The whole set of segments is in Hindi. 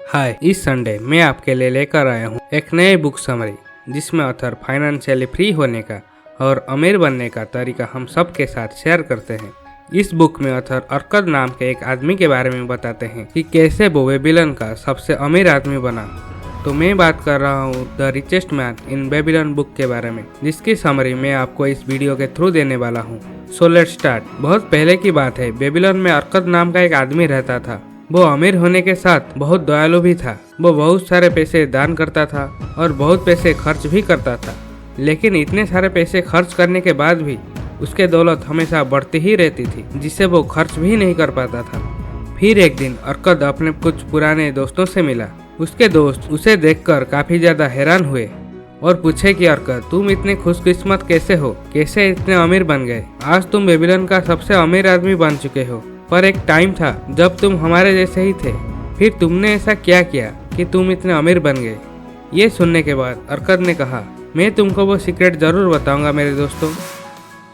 हाय, इस संडे मैं आपके लिए लेकर आया हूँ एक नए बुक समरी जिसमें ऑथर फाइनेंशियली फ्री होने का और अमीर बनने का तरीका हम सब के साथ शेयर करते हैं। इस बुक में ऑथर अरकद नाम के एक आदमी के बारे में बताते हैं कि कैसे वो बेबीलोन का सबसे अमीर आदमी बना। तो मैं बात कर रहा हूँ the richest man in Babylon book के बारे में, जिसकी समरी मैं आपको इस वीडियो के थ्रू देने वाला हूँ। So let's start. बहुत पहले की बात है, बेबीलोन में अरकद नाम का एक आदमी रहता था। वो अमीर होने के साथ बहुत दयालु भी था। वो बहुत सारे पैसे दान करता था और बहुत पैसे खर्च भी करता था, लेकिन इतने सारे पैसे खर्च करने के बाद भी उसके दौलत हमेशा बढ़ती ही रहती थी, जिससे वो खर्च भी नहीं कर पाता था। फिर एक दिन अरकद अपने कुछ पुराने दोस्तों से मिला। उसके दोस्त उसे देखकर काफी ज्यादा हैरान हुए और पूछे कि अरकद, तुम इतने खुशकिस्मत कैसे हो, कैसे इतने अमीर बन गए? आज तुम बेबीलोन का सबसे अमीर आदमी बन चुके हो, पर एक टाइम था जब तुम हमारे जैसे ही थे। फिर तुमने ऐसा क्या किया कि तुम इतने अमीर बन गए? ये सुनने के बाद अरकद ने कहा, मैं तुमको वो सीक्रेट जरूर बताऊंगा मेरे दोस्तों।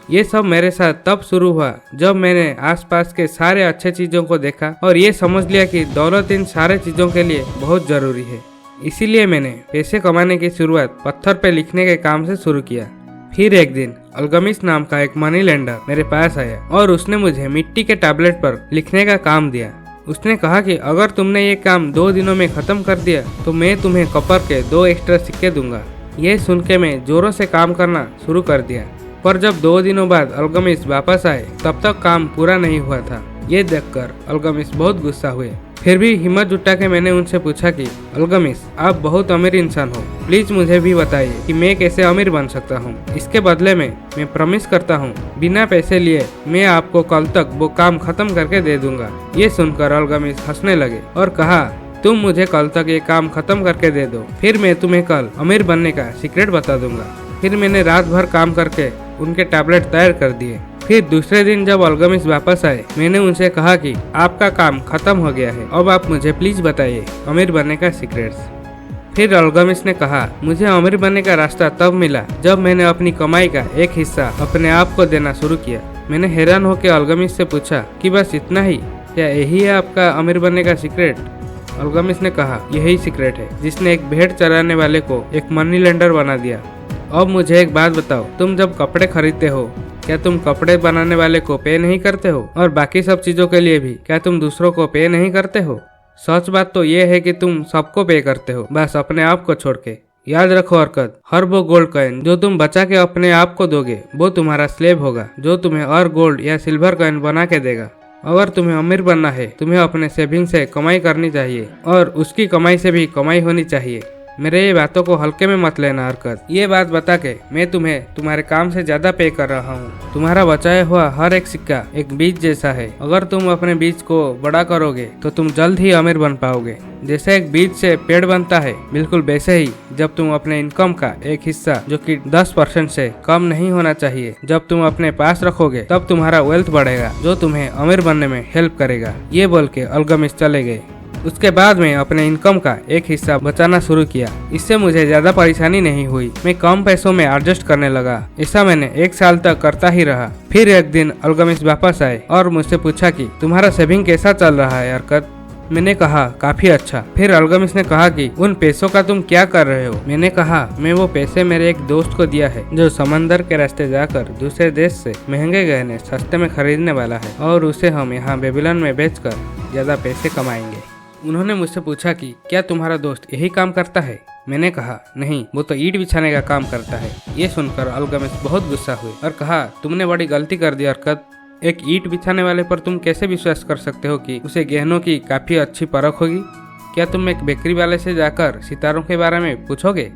ये सब मेरे साथ तब शुरू हुआ जब मैंने आसपास के सारे अच्छे चीजों को देखा और ये समझ लिया कि दौलत इन सारे चीजों के लिए बहुत जरूरी है। इसीलिए मैंने पैसे कमाने की शुरुआत पत्थर पे लिखने के काम से शुरू किया। फिर एक दिन अल्गमिस नाम का एक मनी लेंडर मेरे पास आया और उसने मुझे मिट्टी के टैबलेट पर लिखने का काम दिया। उसने कहा कि अगर तुमने ये काम 2 दिनों में खत्म कर दिया तो मैं तुम्हें कॉपर के 2 एक्स्ट्रा सिक्के दूंगा। ये सुन के मैं जोरों से काम करना शुरू कर दिया, पर जब 2 दिनों बाद अल्गमिस वापस आए तब तक काम पूरा नहीं हुआ था। ये देखकर अल्गमिस बहुत गुस्सा हुए। फिर भी हिम्मत जुटा के मैंने उनसे पूछा कि अल्गमिस, आप बहुत अमीर इंसान हो, प्लीज मुझे भी बताइए कि मैं कैसे अमीर बन सकता हूँ। इसके बदले में मैं प्रॉमिस करता हूँ, बिना पैसे लिए मैं आपको कल तक वो काम खत्म करके दे दूंगा। ये सुनकर अल्गमिस हंसने लगे और कहा, तुम मुझे कल तक ये काम खत्म करके दे दो, फिर मैं तुम्हें कल अमीर बनने का सीक्रेट बता दूंगा। फिर मैंने रात भर काम करके उनके टैबलेट तैयार कर दिए। फिर दूसरे दिन जब अल्गमिस वापस आए, मैंने उनसे कहा कि आपका काम खत्म हो गया है, अब आप मुझे प्लीज बताइए अमीर बनने का सीक्रेट्स। फिर अल्गमिस ने कहा, मुझे अमीर बनने का रास्ता तब मिला जब मैंने अपनी कमाई का एक हिस्सा अपने आप को देना शुरू किया। मैंने हैरान होकर अल्गमिस से पूछा कि बस इतना ही, क्या यही है आपका अमीर बनने का सीक्रेट? अल्गमिस ने कहा, यही सीक्रेट है जिसने एक भेड़ चराने वाले को एक मनी लेंडर बना दिया। अब मुझे एक बात बताओ, तुम जब कपड़े खरीदते हो क्या तुम कपड़े बनाने वाले को पे नहीं करते हो? और बाकी सब चीजों के लिए भी क्या तुम दूसरों को पे नहीं करते हो? सच बात तो ये है कि तुम सबको पे करते हो, बस अपने आप को छोड़ के। याद रखो अरकद, हर वो गोल्ड कॉइन जो तुम बचा के अपने आप को दोगे वो तुम्हारा स्लेव होगा, जो तुम्हें और गोल्ड या सिल्वर कॉइन बना के देगा। अगर तुम्हें अमीर बनना है, तुम्हें अपने सेविंग से कमाई करनी चाहिए और उसकी कमाई से भी कमाई होनी चाहिए। मेरे ये बातों को हल्के में मत लेना अरकद। ये बात बता के मैं तुम्हें तुम्हारे काम से ज्यादा पे कर रहा हूँ। तुम्हारा बचाया हुआ हर एक सिक्का एक बीज जैसा है। अगर तुम अपने बीज को बड़ा करोगे तो तुम जल्द ही अमीर बन पाओगे। जैसे एक बीज से पेड़ बनता है, बिल्कुल वैसे ही जब तुम अपने इनकम का एक हिस्सा, जो कि 10% से कम नहीं होना चाहिए, जब तुम अपने पास रखोगे तब तुम्हारा वेल्थ बढ़ेगा, जो तुम्हें अमीर बनने में हेल्प करेगा। ये बोल के अल्गमिस चले गए। उसके बाद मैं अपने इनकम का एक हिस्सा बचाना शुरू किया। इससे मुझे ज्यादा परेशानी नहीं हुई। मैं कम पैसों में एडजस्ट करने लगा। ऐसा मैंने 1 साल तक करता ही रहा। फिर एक दिन अल्गमिस वापस आए और मुझसे पूछा कि तुम्हारा सेविंग कैसा चल रहा है अरकद? मैंने कहा, काफी अच्छा। फिर अल्गमिस ने कहा कि उन पैसों का तुम क्या कर रहे हो? मैंने कहा, मैं वो पैसे मेरे एक दोस्त को दिया है जो समंदर के रास्ते जाकर दूसरे देश से महंगे गहने सस्ते में खरीदने वाला है और उसे हम यहाँ बेबीलोन में बेचकर ज्यादा पैसे कमाएंगे। उन्होंने मुझसे पूछा कि क्या तुम्हारा दोस्त यही काम करता है? मैंने कहा, नहीं, वो तो ईंट बिछाने का काम करता है। ये सुनकर अल्गमिस बहुत गुस्सा हुए और कहा, तुमने बड़ी गलती कर दी अरकद। एक ईंट बिछाने वाले पर तुम कैसे विश्वास कर सकते हो कि उसे गहनों की काफी अच्छी परख होगी? क्या तुम एक बेकरी वाले से जाकर सितारों के बारे में पूछोगे?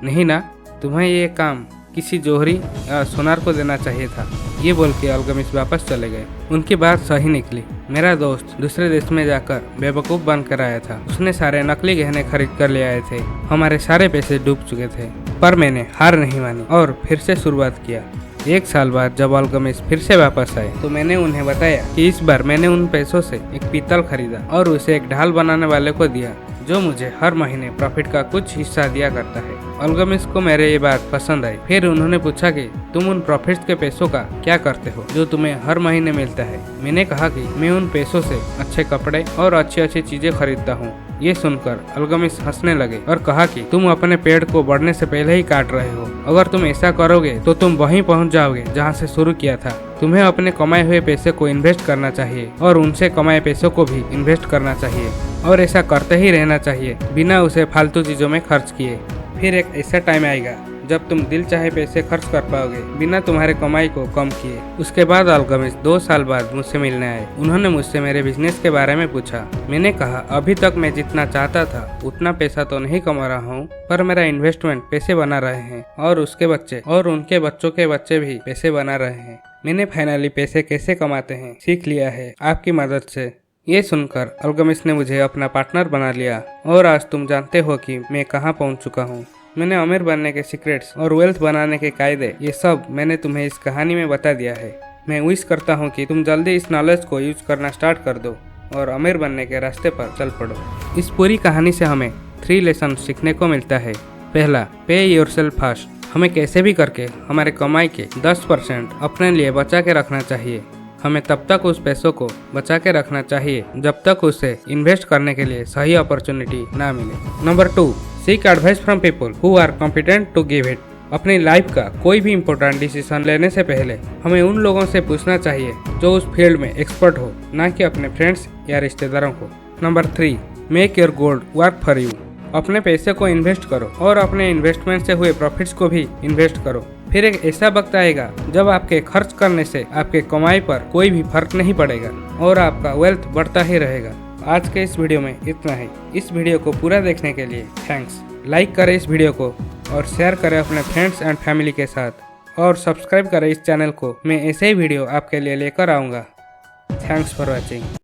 नहीं ना, तुम्हें ये काम किसी जोहरी या सोनार को देना चाहिए था। ये बोल के अल्गमिस वापस चले गए। उनकी बात सही निकली। मेरा दोस्त दूसरे देश में जाकर बेवकूफ बनकर आया था। उसने सारे नकली गहने खरीद कर ले आए थे। हमारे सारे पैसे डूब चुके थे, पर मैंने हार नहीं मानी और फिर से शुरुआत किया। 1 साल बाद जब अल्गमिस फिर से वापस आए तो मैंने उन्हें बताया कि इस बार मैंने उन पैसों से एक पीतल खरीदा और उसे एक ढाल बनाने वाले को दिया, जो मुझे हर महीने प्रॉफिट का कुछ हिस्सा दिया करता है। अल्गमिस को मेरे ये बात पसंद आई। फिर उन्होंने पूछा कि तुम उन प्रॉफिट्स के पैसों का क्या करते हो जो तुम्हें हर महीने मिलता है? मैंने कहा कि मैं उन पैसों से अच्छे कपड़े और अच्छी अच्छी चीजें खरीदता हूँ। ये सुनकर अल्गमिस हंसने लगे और कहा कि तुम अपने पेड़ को बढ़ने से पहले ही काट रहे हो। अगर तुम ऐसा करोगे तो तुम वहीं पहुंच जाओगे जहां से शुरू किया था। तुम्हें अपने कमाए हुए पैसे को इन्वेस्ट करना चाहिए और उनसे कमाए पैसों को भी इन्वेस्ट करना चाहिए और ऐसा करते ही रहना चाहिए बिना उसे फालतू चीजों में खर्च किए। फिर एक ऐसा टाइम आएगा जब तुम दिल चाहे पैसे खर्च कर पाओगे बिना तुम्हारे कमाई को कम किए। उसके बाद अल्गमिस 2 साल बाद मुझसे मिलने आए। उन्होंने मुझसे मेरे बिजनेस के बारे में पूछा। मैंने कहा अभी तक मैं जितना चाहता था उतना पैसा तो नहीं कमा रहा हूँ, पर मेरा इन्वेस्टमेंट पैसे बना रहे हैं और उसके बच्चे और उनके बच्चों के बच्चे भी पैसे बना रहे हैं। मैंने फाइनली पैसे कैसे कमाते हैं सीख लिया है आपकी मदद से। ये सुनकर अल्गमिस ने मुझे अपना पार्टनर बना लिया और आज तुम जानते हो कि मैं कहाँ पहुँच चुका हूँ। मैंने अमीर बनने के सीक्रेट्स और वेल्थ बनाने के कायदे ये सब मैंने तुम्हें इस कहानी में बता दिया है। मैं विश करता हूँ कि तुम जल्दी इस नॉलेज को यूज करना स्टार्ट कर दो और अमीर बनने के रास्ते पर चल पड़ो। इस पूरी कहानी से हमें 3 लेसन सीखने को मिलता है। पहला, पे योरसेल्फ फर्स्ट। हमें कैसे भी करके हमारे कमाई के 10% अपने लिए बचा के रखना चाहिए। हमें तब तक उस पैसों को बचा के रखना चाहिए जब तक उसे इन्वेस्ट करने के लिए सही अपॉर्चुनिटी ना मिले। Number 2, seek advice from people who are competent to give it. अपनी लाइफ का कोई भी इम्पोर्टेंट डिसीजन लेने से पहले हमें उन लोगों से पूछना चाहिए जो उस फील्ड में एक्सपर्ट हो, ना कि अपने फ्रेंड्स या रिश्तेदारों को। Number 3, make your gold work for you. अपने पैसे को इन्वेस्ट करो और अपने इन्वेस्टमेंट से हुए प्रॉफिट्स को भी इन्वेस्ट करो। फिर एक ऐसा वक्त आएगा जब आपके खर्च करने से आपके कमाई पर कोई भी फर्क नहीं पड़ेगा और आपका वेल्थ बढ़ता ही रहेगा। आज के इस वीडियो में इतना ही। इस वीडियो को पूरा देखने के लिए थैंक्स। लाइक करें इस वीडियो को और शेयर करें अपने फ्रेंड्स एंड फैमिली के साथ और सब्सक्राइब करें इस चैनल को। मैं ऐसे ही वीडियो आपके लिए लेकर आऊँगा। Thanks for watching.